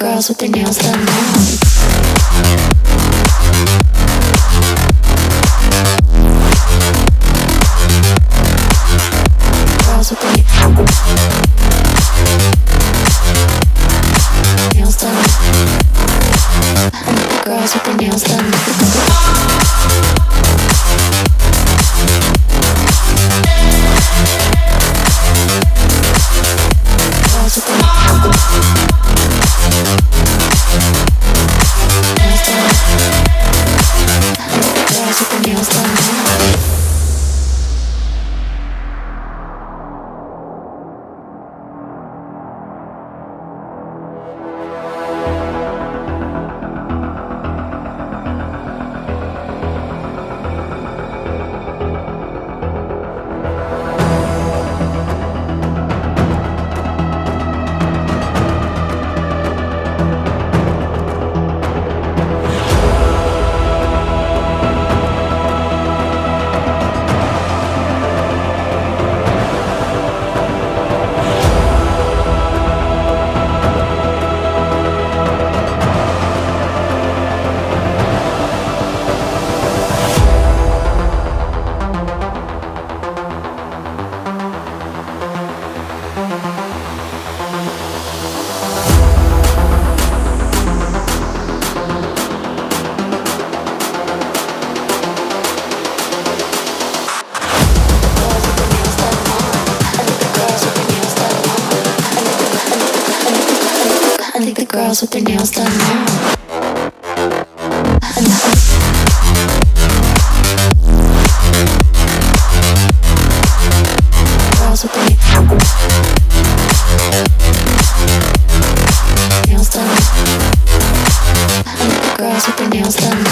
girls with their nails done now. Girls with their nails done. Girls with their nails done. Girls with their nails done. Girls with their nails done now. Girls with their nails done. Girls with their nails done.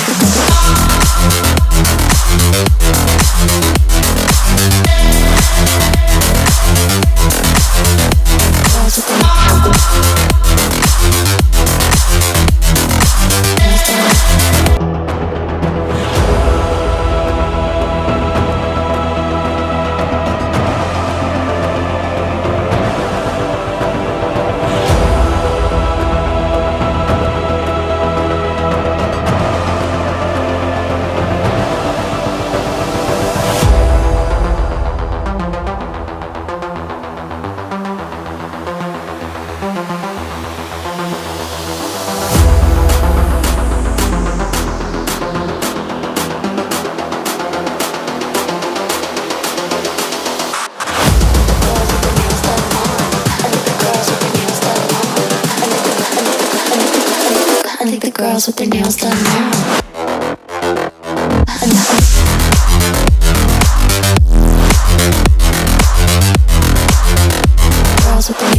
Girls with their nails done now. Girls with their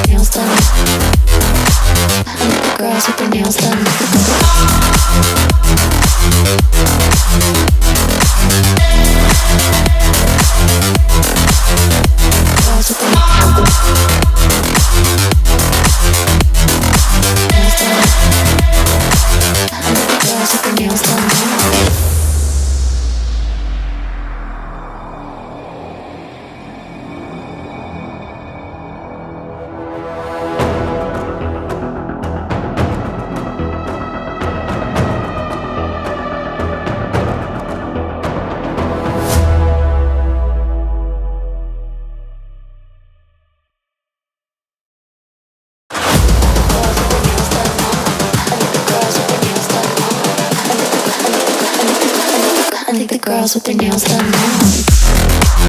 nails done. Girls with their nails done. Girls with their nails done. I think the girls with their nails done now.